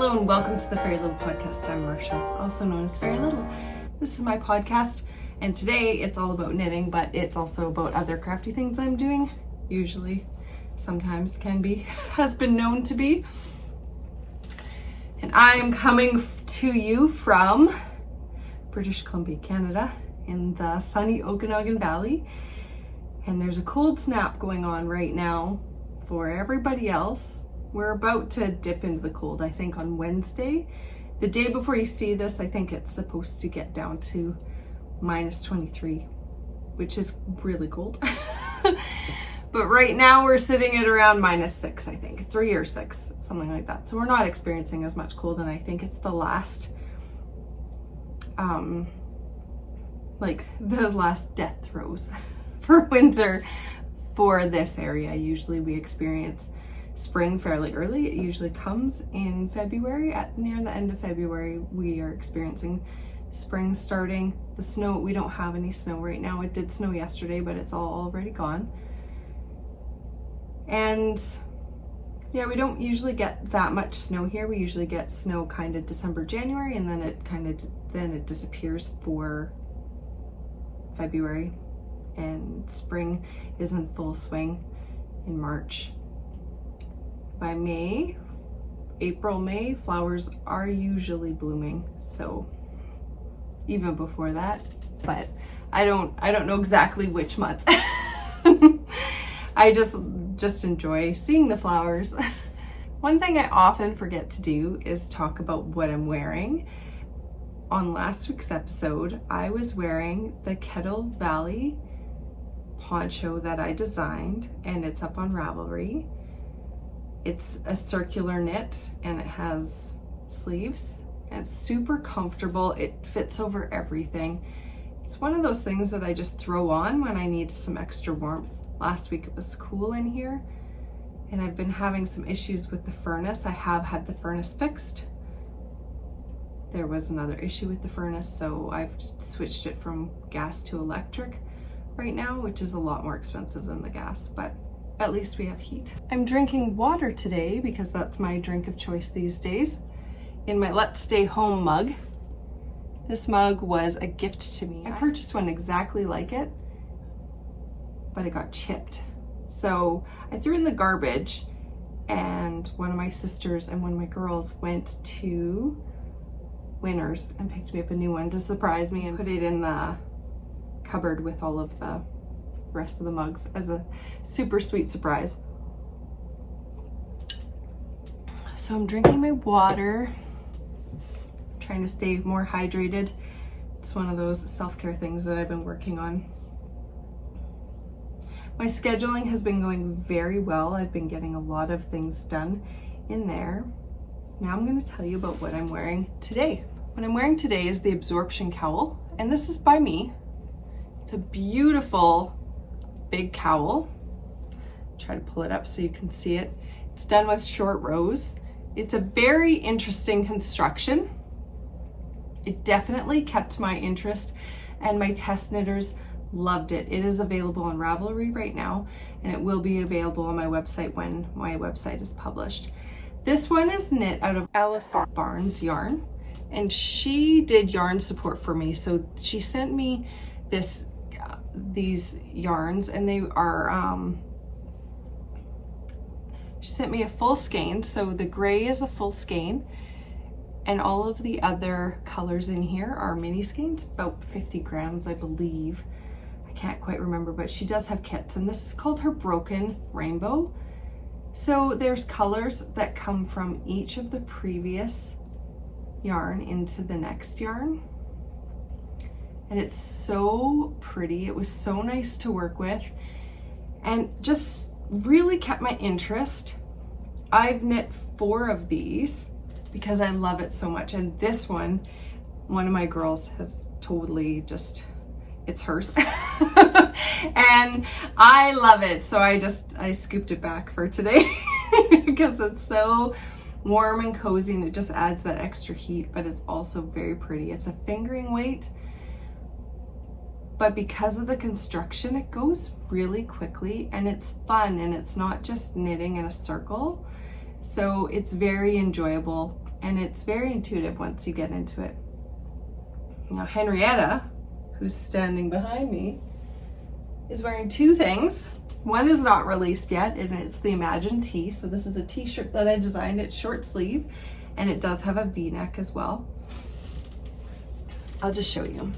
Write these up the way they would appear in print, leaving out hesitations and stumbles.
Hello and welcome to the Fairy Little Podcast. I'm Marsha, also known as Fairy Little. This is my podcast, and today it's all about knitting, but it's also about other crafty things I'm doing. Usually, sometimes can be, has been known to be. And I'm coming to you from British Columbia, Canada, in the sunny Okanagan Valley. And there's a cold snap going on right now for everybody else. We're about to dip into the cold, I think, on Wednesday. The day before you see this, I think it's supposed to get down to minus 23, which is really cold. But right now we're sitting at around minus 6, I think, 3 or 6, something like that. So we're not experiencing as much cold, and I think it's the last, the last death throes for winter for this area. Usually we experience spring fairly early. It usually comes in February. Near the end of February, we are experiencing spring starting. The snow, we don't have any snow right now. It did snow yesterday, but it's all already gone. And yeah, we don't usually get that much snow here. We usually get snow kind of December, January, and then it disappears for February. And spring is in full swing in March. By April, May, flowers are usually blooming. So even before that, but I don't know exactly which month. I just enjoy seeing the flowers. One thing I often forget to do is talk about what I'm wearing. On last week's episode, I was wearing the Kettle Valley poncho that I designed, and it's up on Ravelry. It's a circular knit and it has sleeves and it's super comfortable. It fits over everything. It's one of those things that I just throw on when I need some extra warmth. Last week it was cool in here and I've been having some issues with the furnace. I have had the furnace fixed. There was another issue with the furnace, so I've switched it from gas to electric right now, which is a lot more expensive than the gas, but at least we have heat. I'm drinking water today because that's my drink of choice these days, in my Let's Stay Home mug. This mug was a gift to me. I purchased one exactly like it, but it got chipped. So I threw it in the garbage, and one of my sisters and one of my girls went to Winners and picked me up a new one to surprise me and put it in the cupboard with all of the rest of the mugs as a super sweet surprise. So I'm drinking my water, trying to stay more hydrated. It's one of those self-care things that I've been working on. My scheduling has been going very well. I've been getting a lot of things done in there. Now I'm going to tell you about what I'm wearing today. What I'm wearing today is the Absorption Cowl, and this is by me. It's a beautiful big cowl. Try to pull it up so you can see it. It's done with short rows. It's a very interesting construction. It definitely kept my interest, and my test knitters loved it. It is available on Ravelry right now, and it will be available on my website when my website is published. This one is knit out of Alice Barnes yarn, and she did yarn support for me. So she sent me these yarns, and they are she sent me a full skein. So the gray is a full skein, and all of the other colors in here are mini skeins, about 50 grams, I believe. I can't quite remember, but she does have kits, and this is called her Broken Rainbow. So there's colors that come from each of the previous yarn into the next yarn. And it's so pretty. It was so nice to work with and just really kept my interest. I've knit 4 of these because I love it so much. And this one of my girls has totally it's hers. And I love it. So I scooped it back for today because it's so warm and cozy and it just adds that extra heat, but it's also very pretty. It's a fingering weight, but because of the construction, it goes really quickly and it's fun, and it's not just knitting in a circle. So it's very enjoyable and it's very intuitive once you get into it. Now Henrietta, who's standing behind me, is wearing two things. One is not released yet, and it's the Imagine Tee. So this is a t-shirt that I designed. It's short sleeve, and it does have a V-neck as well. I'll just show you.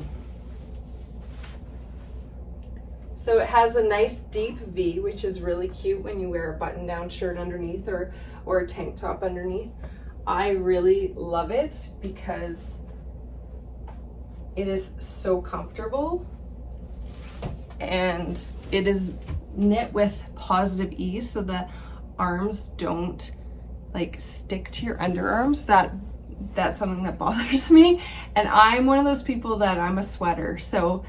So it has a nice deep V, which is really cute when you wear a button-down shirt underneath or a tank top underneath. I really love it because it is so comfortable, and it is knit with positive ease, so the arms don't like stick to your underarms. That's something that bothers me, and I'm one of those people that I'm a sweater, so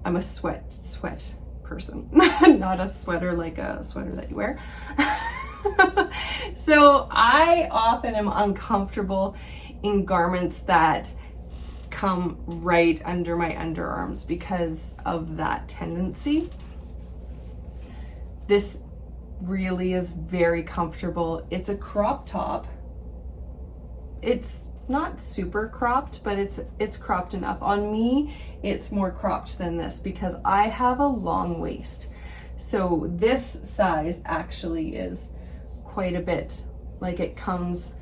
I'm a sweat person, not a sweater like a sweater that you wear. So I often am uncomfortable in garments that come right under my underarms because of that tendency. This really is very comfortable. It's a crop top. It's not super cropped, but it's cropped enough. On me, it's more cropped than this because I have a long waist. So this size actually is quite a bit, like it comes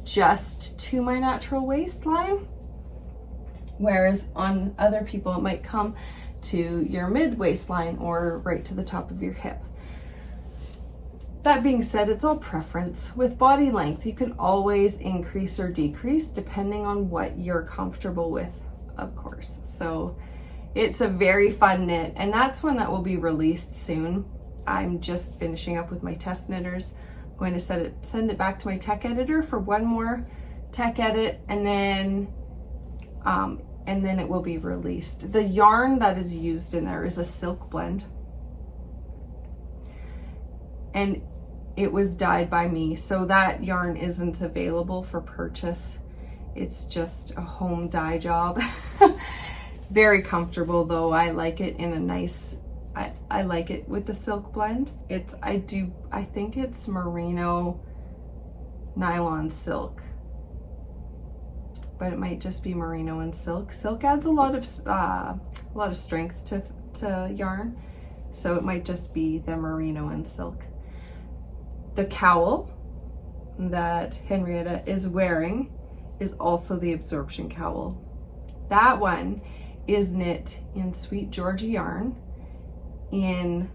just to my natural waistline. Whereas on other people, it might come to your mid waistline or right to the top of your hip. That being said, it's all preference. With body length, you can always increase or decrease depending on what you're comfortable with, of course. So it's a very fun knit, and that's one that will be released soon. I'm just finishing up with my test knitters. I'm going to send it back to my tech editor for one more tech edit, and then it will be released. The yarn that is used in there is a silk blend, and it was dyed by me, so that yarn isn't available for purchase. It's just a home dye job. Very comfortable though. I like it in a nice, I like it with the silk blend. I think it's merino nylon silk, but it might just be merino and silk. Silk adds a lot of strength to yarn, so it might just be the merino and silk. The cowl that Henrietta is wearing is also the Absorption Cowl. That one is knit in Sweet Georgia yarn in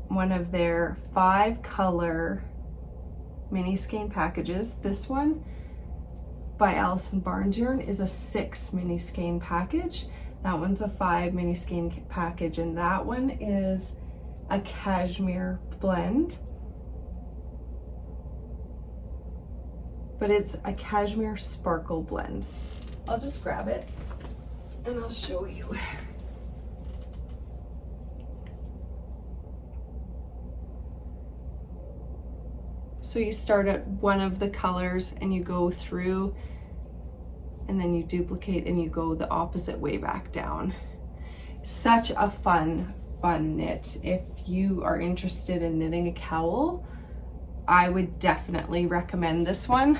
one of their 5-color mini skein packages. This one by Allison Barnes Yarn is a 6 mini skein package. That one's a 5 mini skein package, and that one is a cashmere blend. But it's a cashmere sparkle blend. I'll just grab it and I'll show you. So you start at one of the colors and you go through, and then you duplicate and you go the opposite way back down. Such a fun knit. If you are interested in knitting a cowl, I would definitely recommend this one.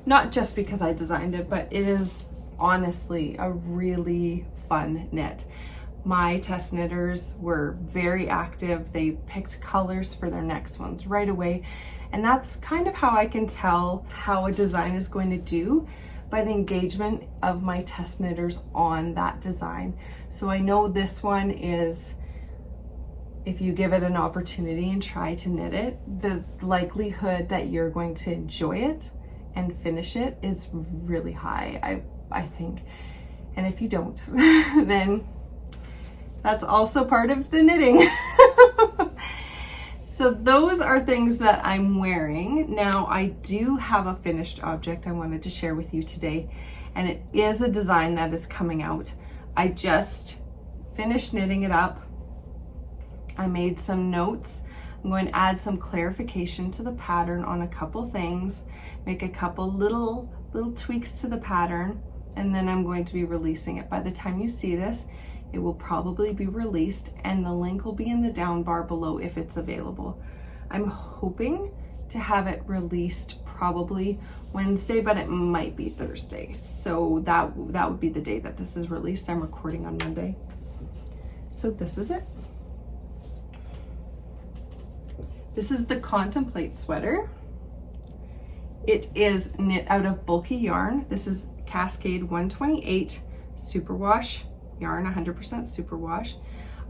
Not just because I designed it, but it is honestly a really fun knit. My test knitters were very active. They picked colors for their next ones right away. And that's kind of how I can tell how a design is going to do, by the engagement of my test knitters on that design. So I know this one is, if you give it an opportunity and try to knit it, the likelihood that you're going to enjoy it and finish it is really high, I think. And if you don't, then that's also part of the knitting. So those are things that I'm wearing. Now I do have a finished object I wanted to share with you today, and it is a design that is coming out. I just finished knitting it up. I made some notes. I'm going to add some clarification to the pattern on a couple things, make a couple little tweaks to the pattern, and then I'm going to be releasing it. By the time you see this, it will probably be released, and the link will be in the down bar below if it's available. I'm hoping to have it released probably Wednesday, but it might be Thursday. So that would be the day that this is released. I'm recording on Monday. So this is it. This is the Contemplate sweater. It is knit out of bulky yarn. This is Cascade 128 Superwash yarn, 100% Superwash.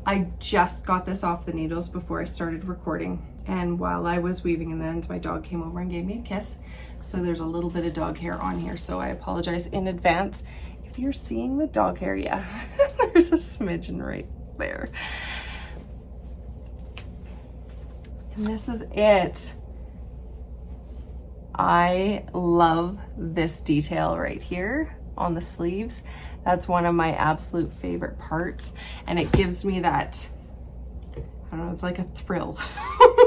I just got this off the needles before I started recording. And while I was weaving in the ends, my dog came over and gave me a kiss. So there's a little bit of dog hair on here. So I apologize in advance. If you're seeing the dog hair, yeah, there's a smidgen right there. And this is it. I love this detail right here on the sleeves. That's one of my absolute favorite parts. And it gives me that, I don't know, it's like a thrill.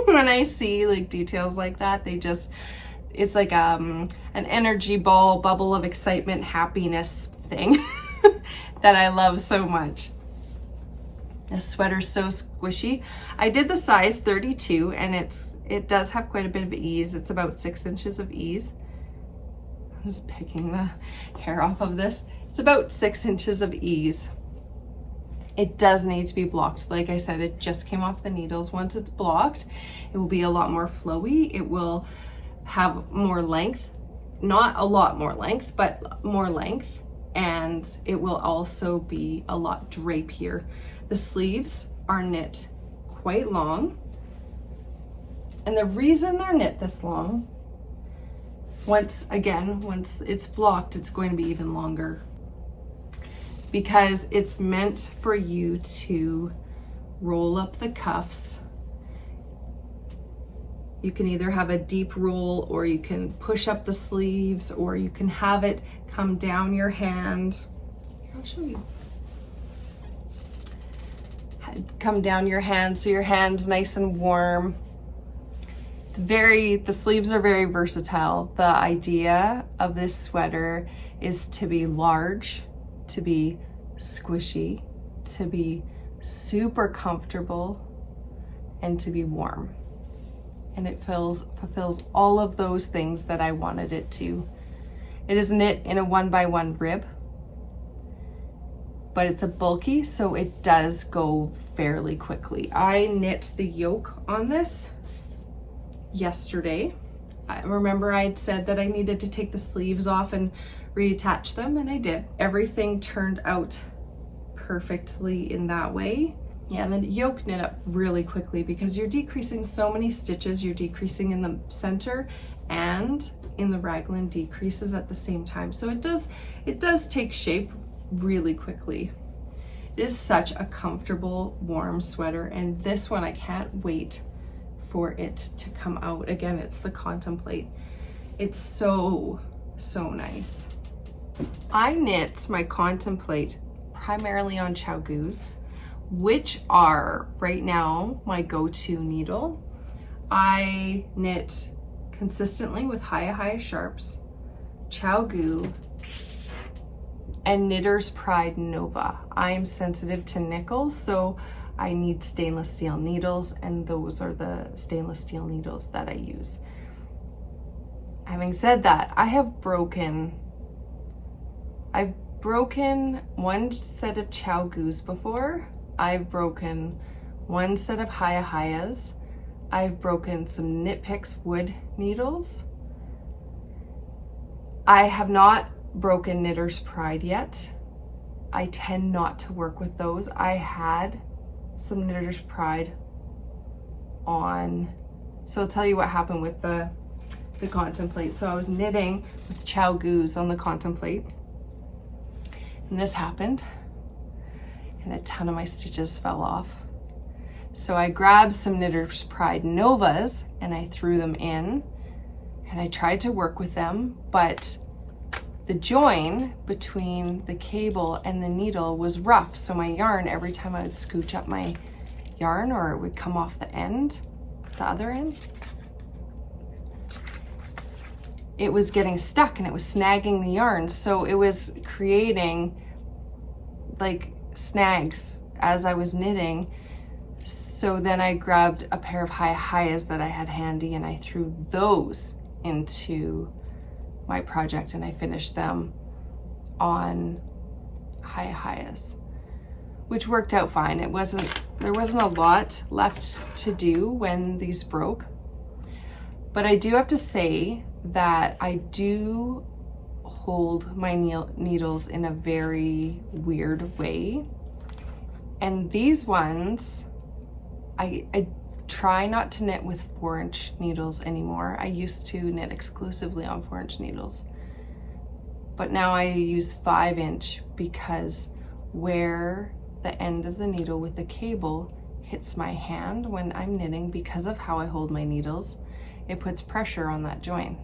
When I see like details like that, it's like an energy bubble of excitement, happiness thing that I love so much. This sweater's so squishy. I did the size 32 and it does have quite a bit of ease. It's about 6 inches of ease. I'm just picking the hair off of this. It's about 6 inches of ease. It does need to be blocked. Like I said, it just came off the needles. Once it's blocked, it will be a lot more flowy. It will have more length, not a lot more length, but more length. And it will also be a lot drapier. The sleeves are knit quite long. And the reason they're knit this long, once it's blocked, it's going to be even longer, because it's meant for you to roll up the cuffs. You can either have a deep roll, or you can push up the sleeves, or you can have it come down your hand. I'll show you. Come down your hand so your hand's nice and warm. The sleeves are very versatile. The idea of this sweater is to be large, to be squishy, to be super comfortable, and to be warm. And it fulfills all of those things that I wanted it to. It is knit in a 1x1 rib, but it's a bulky, so it does go fairly quickly. I knit the yoke on this yesterday. I remember I'd said that I needed to take the sleeves off and reattach them, and I did. Everything turned out perfectly in that way. Yeah, and then yoke knit up really quickly because you're decreasing so many stitches. You're decreasing in the center and in the raglan decreases at the same time. So it does take shape really quickly. It is such a comfortable, warm sweater, and this one I can't wait for it to come out. Again, it's the Contemplate. It's so nice. I knit my Contemplate primarily on Chow-Goos, which are right now my go-to needle. I knit consistently with Hiya Sharps, Chow-Goo, and Knitter's Pride Nova. I am sensitive to nickel, so I need stainless steel needles, and those are the stainless steel needles that I use. Having said that, I've broken one set of Chow-Goos before. I've broken one set of Hayas. I've broken some Knit Picks wood needles. I have not broken Knitter's Pride yet. I tend not to work with those. I had some Knitter's Pride on, so I'll tell you what happened with the Contemplate. So I was knitting with Chow-Goos on the Contemplate, and this happened, and a ton of my stitches fell off. So I grabbed some Knitter's Pride Novas and I threw them in, and I tried to work with them, but the join between the cable and the needle was rough. So my yarn, every time I would scooch up my yarn, or it would come off the end, the other end, it was getting stuck and it was snagging the yarn. So it was creating like snags as I was knitting. So then I grabbed a pair of hi-his that I had handy and I threw those into my project and I finished them on hi-his, which worked out fine. There wasn't a lot left to do when these broke. But I do have to say that I do hold my needles in a very weird way. And these ones, I try not to knit with 4-inch needles anymore. I used to knit exclusively on 4-inch needles. But now I use 5-inch because where the end of the needle with the cable hits my hand when I'm knitting, because of how I hold my needles, it puts pressure on that joint.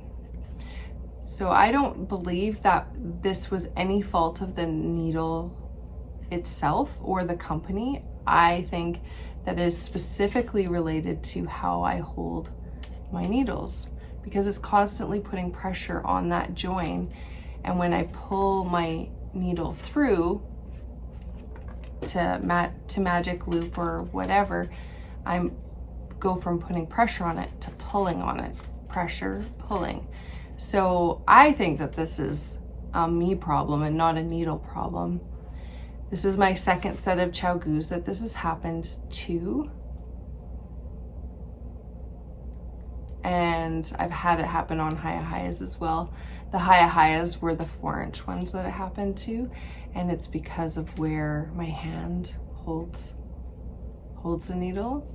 So I don't believe that this was any fault of the needle itself or the company. I think that is specifically related to how I hold my needles, because it's constantly putting pressure on that joint. And when I pull my needle through to magic loop or whatever, I go from putting pressure on it to pulling on it. Pressure, pulling. So I think that this is a me problem and not a needle problem. This is my second set of Chow-Goos that this has happened to. And I've had it happen on hi-his as well. The hi-his were the 4-inch ones that it happened to, and it's because of where my hand holds the needle.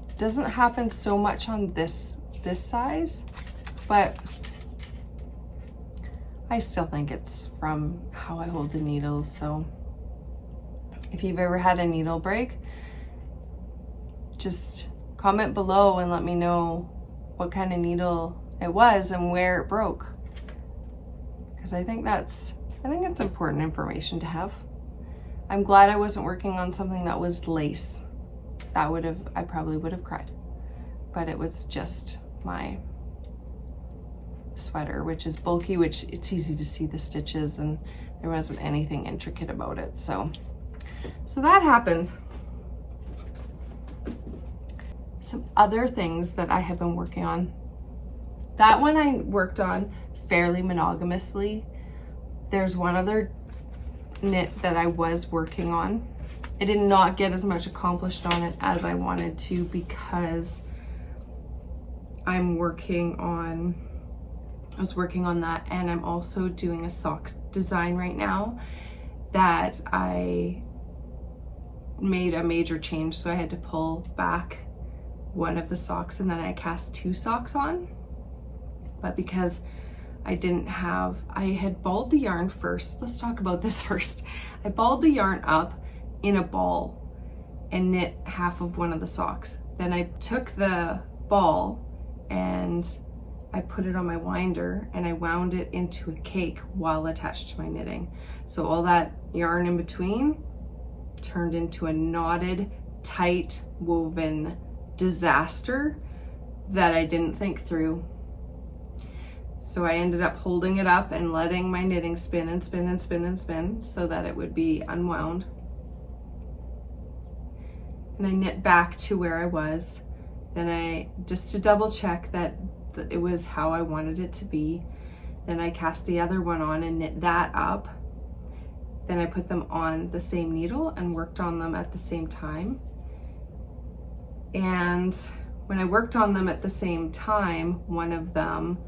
It doesn't happen so much on this size, but I still think it's from how I hold the needles. So if you've ever had a needle break, just comment below and let me know what kind of needle it was and where it broke, because I think that's important information to have. I'm glad I wasn't working on something that was lace. I probably would have cried, but it was just my sweater, which is bulky, which it's easy to see the stitches, and there wasn't anything intricate about it. So that happened. Some other things that I have been working on. That one I worked on fairly monogamously. There's one other knit that I was working on. I did not get as much accomplished on it as I wanted to, because I was working on that, and I'm also doing a socks design right now that I made a major change, so I had to pull back one of the socks and then I cast 2 socks on. But because I had balled the yarn first. Let's talk about this first. I balled the yarn up in a ball and knit half of one of the socks. Then I took the ball and I put it on my winder and I wound it into a cake while attached to my knitting. So all that yarn in between turned into a knotted, tight, woven disaster that I didn't think through. So I ended up holding it up and letting my knitting spin and spin and spin and spin so that it would be unwound. And I knit back to where I was. Then just to double check that it was how I wanted it to be. Then I cast the other one on and knit that up. Then I put them on the same needle and worked on them at the same time. And when I worked on them at the same time, one of them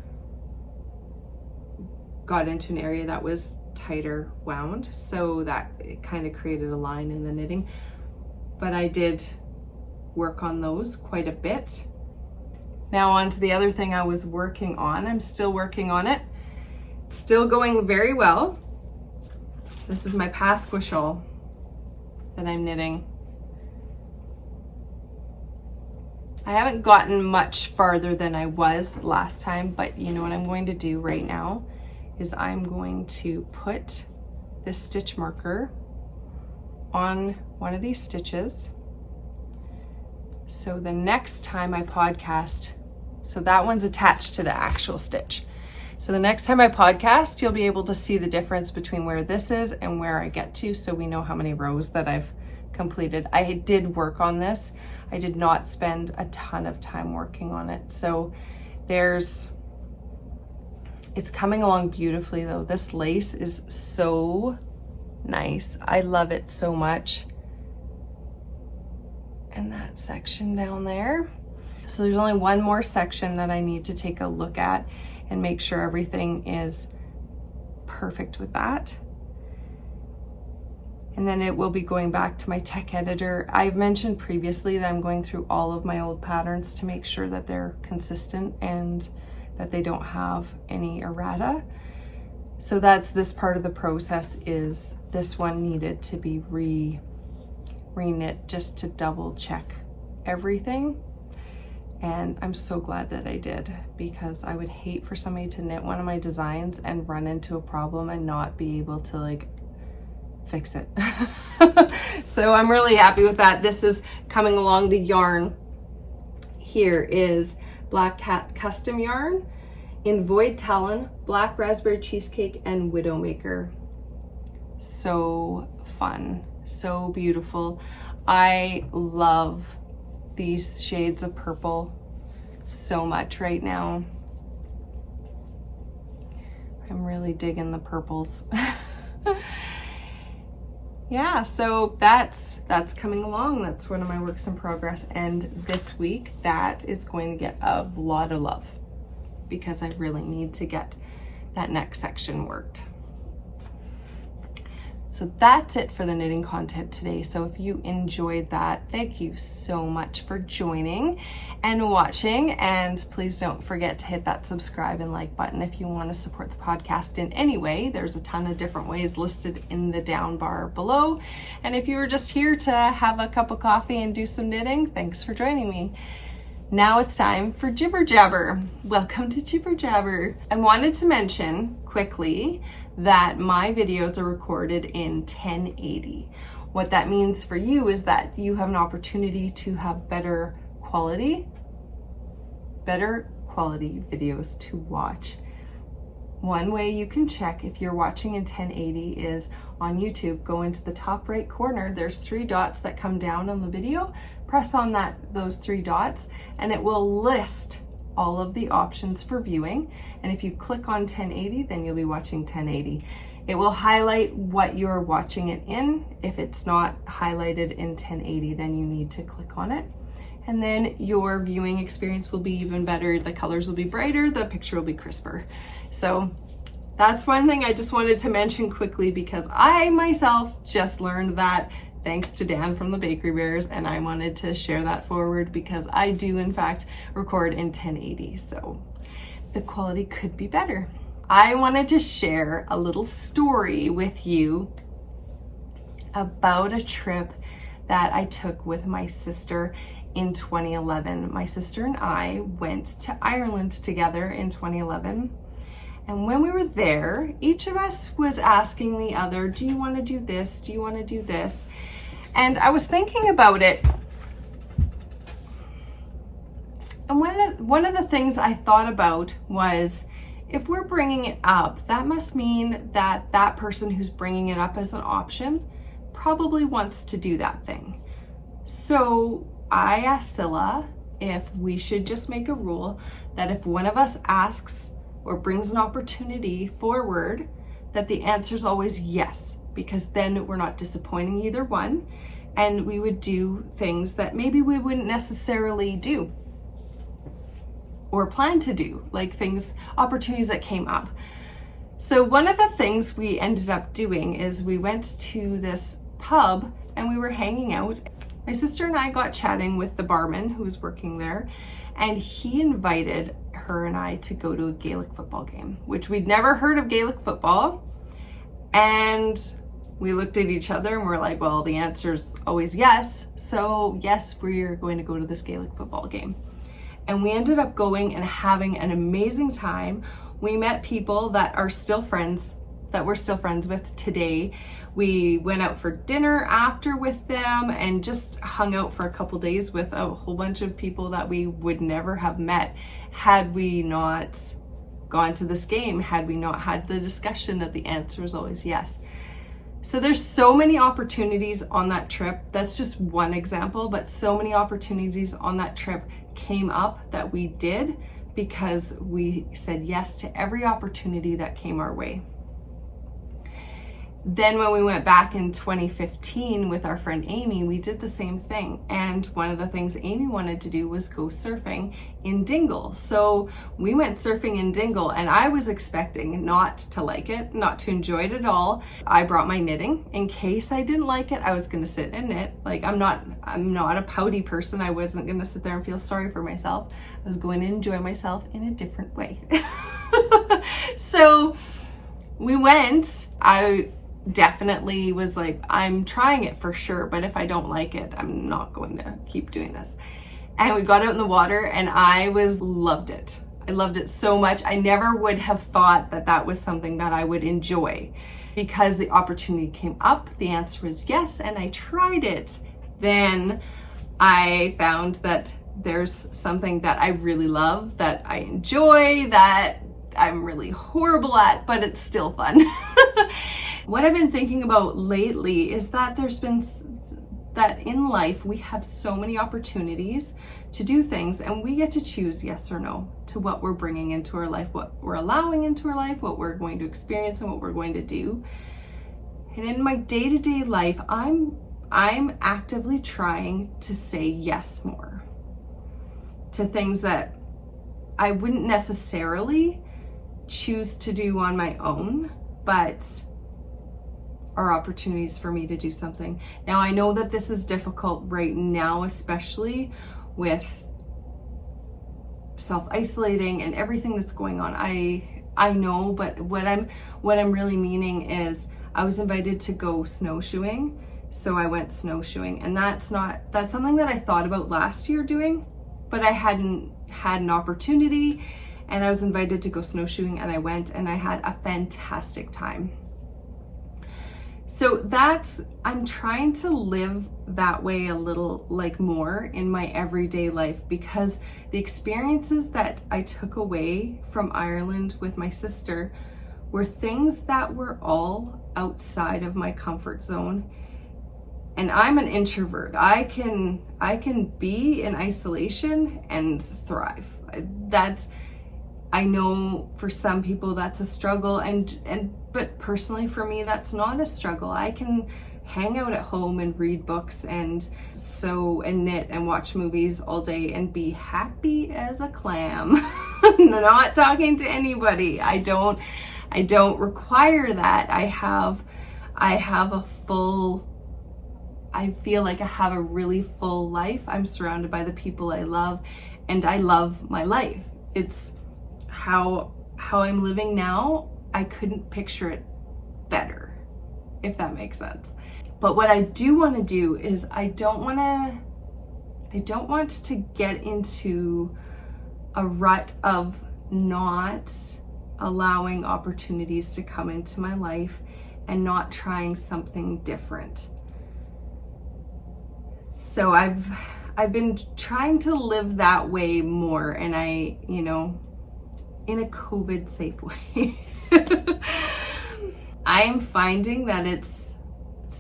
got into an area that was tighter wound, so that it kind of created a line in the knitting. But I did work on those quite a bit. Now on to the other thing I was working on. I'm still working on it. It's still going very well. This is my past Squishall that I'm knitting. I haven't gotten much farther than I was last time, but you know what I'm going to do right now is I'm going to put this stitch marker on one of these stitches. So the next time I podcast, so that one's attached to the actual stitch. So the next time I podcast, you'll be able to see the difference between where this is and where I get to, so we know how many rows that I've completed. I did work on this. I did not spend a ton of time working on it. So it's coming along beautifully though. This lace is so nice. I love it so much. And that section down there. So there's only one more section that I need to take a look at and make sure everything is perfect with that. And then it will be going back to my tech editor. I've mentioned previously that I'm going through all of my old patterns to make sure that they're consistent and that they don't have any errata. So that's this part of the process. Is this one needed to be re-knit just to double check everything. And I'm so glad that I did, because I would hate for somebody to knit one of my designs and run into a problem and not be able to like fix it. So I'm really happy with that. This is coming along. The yarn here is Black Cat Custom yarn in Void Talon, Black Raspberry Cheesecake, and Widowmaker. So fun, so beautiful. I love these shades of purple so much right now. I'm really digging the purples. Yeah, so that's coming along. That's one of my works in progress. And this week, that is going to get a lot of love because I really need to get that next section worked. So that's it for the knitting content today. So if you enjoyed that, thank you so much for joining and watching. And please don't forget to hit that subscribe and like button if you want to support the podcast in any way. There's a ton of different ways listed in the down bar below. And if you were just here to have a cup of coffee and do some knitting, thanks for joining me. Now it's time for Jibber Jabber. Welcome to Jibber Jabber. I wanted to mention quickly that my videos are recorded in 1080. What that means for you is that you have an opportunity to have better quality videos to watch. One way you can check if you're watching in 1080 is on YouTube. Go into the top right corner. There's 3 dots that come down on the video. Press on those 3 dots and it will list all of the options for viewing. And if you click on 1080, then you'll be watching 1080. It will highlight what you're watching it in. If it's not highlighted in 1080, then you need to click on it. And then your viewing experience will be even better. The colors will be brighter, the picture will be crisper. So that's one thing I just wanted to mention quickly, because I myself just learned that thanks to Dan from the Bakery Bears, and I wanted to share that forward because I do in fact record in 1080, so the quality could be better. I wanted to share a little story with you about a trip that I took with my sister in 2011. My sister and I went to Ireland together in 2011. And when we were there, each of us was asking the other, do you want to do this? Do you want to do this? And I was thinking about it. And one of the things I thought about was, if we're bringing it up, that must mean that that person who's bringing it up as an option probably wants to do that thing. So I asked Scylla if we should just make a rule that if one of us asks or brings an opportunity forward, that the answer is always yes, because then we're not disappointing either one, and we would do things that maybe we wouldn't necessarily do or plan to do, like opportunities that came up. So one of the things we ended up doing is we went to this pub and we were hanging out. My sister and I got chatting with the barman who was working there, and he invited her and I to go to a Gaelic football game, which we'd never heard of Gaelic football. And we looked at each other and we're like, well, the answer is always yes. So yes, we're going to go to this Gaelic football game. And we ended up going and having an amazing time. We met people that are still friends, that we're still friends with today. We went out for dinner after with them and just hung out for a couple days with a whole bunch of people that we would never have met had we not gone to this game had we not had the discussion that the answer was always yes. So there's so many opportunities on that trip. That's just one example, but so many opportunities on that trip came up that we did because we said yes to every opportunity that came our way. Then when we went back in 2015 with our friend Amy, we did the same thing. And one of the things Amy wanted to do was go surfing in Dingle. So we went surfing in Dingle, and I was expecting not to like it, not to enjoy it at all. I brought my knitting. In case I didn't like it, I was gonna sit and knit. Like, I'm not a pouty person. I wasn't gonna sit there and feel sorry for myself. I was going to enjoy myself in a different way. So we went. I definitely was like, I'm trying it for sure, but if I don't like it, I'm not going to keep doing this. And we got out in the water, and I loved it. I loved it so much. I never would have thought that that was something that I would enjoy. Because the opportunity came up, the answer was yes, and I tried it. Then I found that there's something that I really love, that I enjoy, that I'm really horrible at, but it's still fun. What I've been thinking about lately is that that in life we have so many opportunities to do things, and we get to choose yes or no to what we're bringing into our life, what we're allowing into our life, what we're going to experience, and what we're going to do. And in my day-to-day life, I'm actively trying to say yes more to things that I wouldn't necessarily choose to do on my own, but are opportunities for me to do something. Now, I know that this is difficult right now, especially with self-isolating and everything that's going on. I know, but what I'm really meaning is I was invited to go snowshoeing. So I went snowshoeing, and that's something that I thought about last year doing, but I hadn't had an opportunity, and I was invited to go snowshoeing, and I went, and I had a fantastic time. So I'm trying to live that way a little, like, more in my everyday life, because the experiences that I took away from Ireland with my sister were things that were all outside of my comfort zone. And I'm an introvert. I can be in isolation and thrive. I know for some people that's a struggle, but personally for me, that's not a struggle. I can hang out at home and read books and sew and knit and watch movies all day and be happy as a clam. Not talking to anybody. I don't require that. I feel like I have a really full life. I'm surrounded by the people I love, and I love my life. It's how I'm living now. I couldn't picture it better, if that makes sense. But what I do want to do is I don't want to get into a rut of not allowing opportunities to come into my life and not trying something different. So I've been trying to live that way more, and in a COVID safe way. I am finding that it's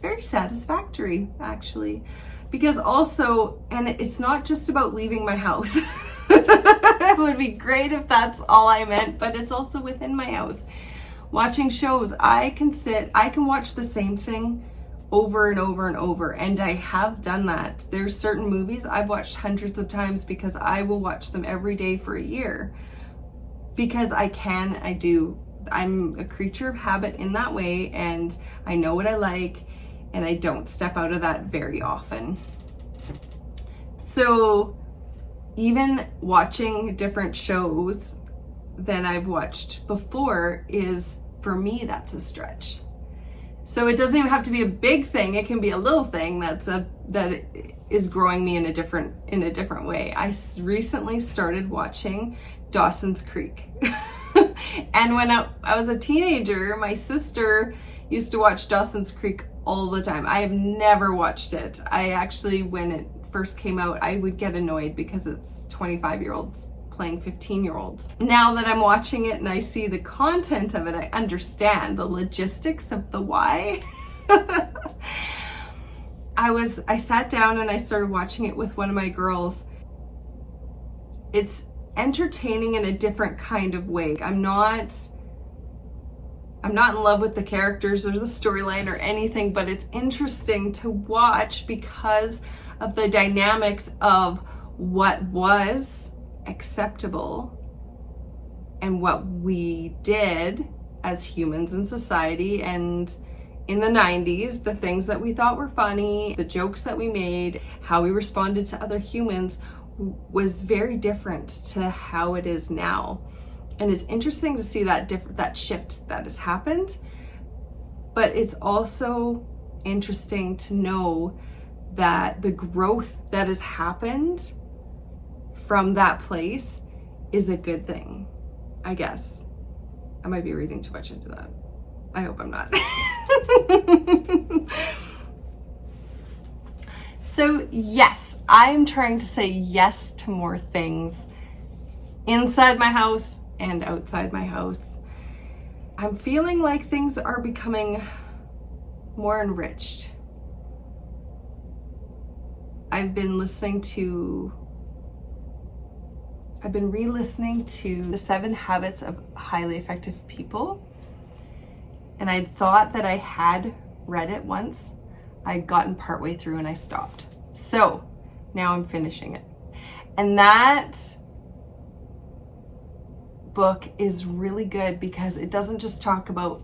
very satisfactory, actually, because also, and it's not just about leaving my house. It would be great if that's all I meant, but it's also within my house. Watching shows, I can watch the same thing over and over and over, and I have done that. There's certain movies I've watched hundreds of times because I will watch them every day for a year. Because I do. I'm a creature of habit in that way, and I know what I like, and I don't step out of that very often. So even watching different shows than I've watched before is, for me, that's a stretch. So it doesn't even have to be a big thing. It can be a little thing that is growing me in a different way. I recently started watching Dawson's Creek. And when I was a teenager, my sister used to watch Dawson's Creek all the time. I have never watched it. I actually, when it first came out, I would get annoyed because it's 25-year-olds playing 15-year-olds. Now that I'm watching it and I see the content of it, I understand the logistics of the why. I sat down and I started watching it with one of my girls. It's entertaining in a different kind of way. I'm not in love with the characters or the storyline or anything, but it's interesting to watch because of the dynamics of what was acceptable and what we did as humans in society. And in the 90s, the things that we thought were funny, the jokes that we made, how we responded to other humans was very different to how it is now. And it's interesting to see that shift that has happened. But it's also interesting to know that the growth that has happened from that place is a good thing, I guess. I might be reading too much into that. I hope I'm not. So yes, I'm trying to say yes to more things inside my house and outside my house. I'm feeling like things are becoming more enriched. I've been re-listening to The 7 Habits of Highly Effective People. And I thought that I had read it once. I'd gotten partway through and I stopped. So now I'm finishing it. And that book is really good because it doesn't just talk about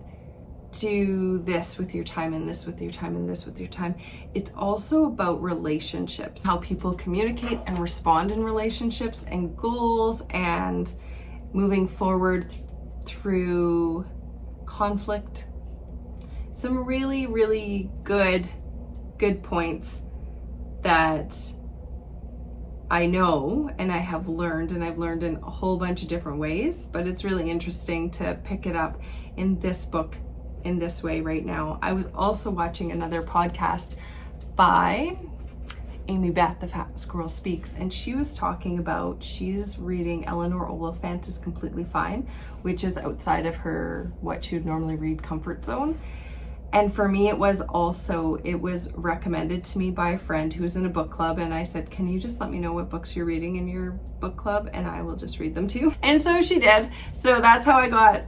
do this with your time and this with your time and this with your time. It's also about relationships, how people communicate and respond in relationships and goals and moving forward through conflict. Some really, really good points that I know and I have learned, and I've learned in a whole bunch of different ways, but it's really interesting to pick it up in this book in this way right now. I was also watching another podcast by Amy Beth, the Fat Squirrel Speaks, and she was talking about, she's reading Eleanor Oliphant is Completely Fine, which is outside of her, what she would normally read, comfort zone. And for me, it was recommended to me by a friend who was in a book club, and I said, can you just let me know what books you're reading in your book club and I will just read them too. And so she did. So that's how I got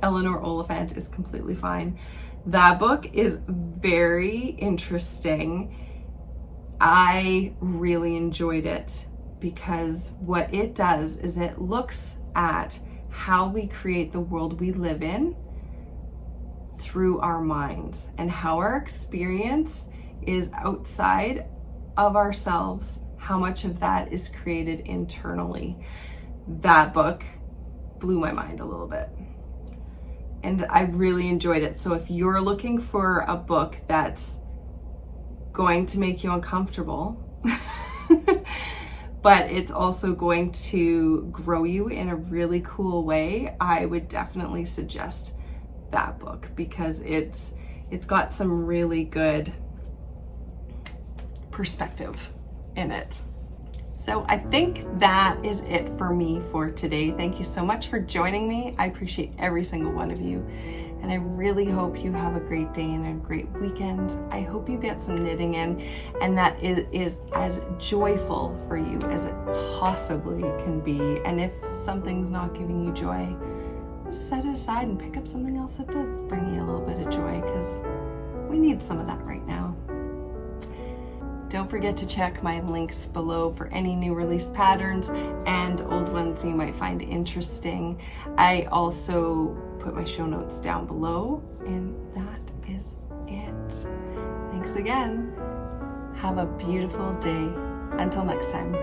Eleanor Oliphant is Completely Fine. That book is very interesting. I really enjoyed it because what it does is it looks at how we create the world we live in through our minds, and how our experience is outside of ourselves, how much of that is created internally. That book blew my mind a little bit, and I really enjoyed it. So if you're looking for a book that's going to make you uncomfortable but it's also going to grow you in a really cool way, I would definitely suggest that book because it's got some really good perspective in it. So I think that is it for me for today. Thank you so much for joining me. I appreciate every single one of you, and I really hope you have a great day and a great weekend. I hope you get some knitting in and that it is as joyful for you as it possibly can be. And if something's not giving you joy, set it aside and pick up something else that does bring you a little bit of joy, because we need some of that right now. Don't forget to check my links below for any new release patterns and old ones you might find interesting. I also put my show notes down below, and that is it. Thanks again. Have a beautiful day. Until next time.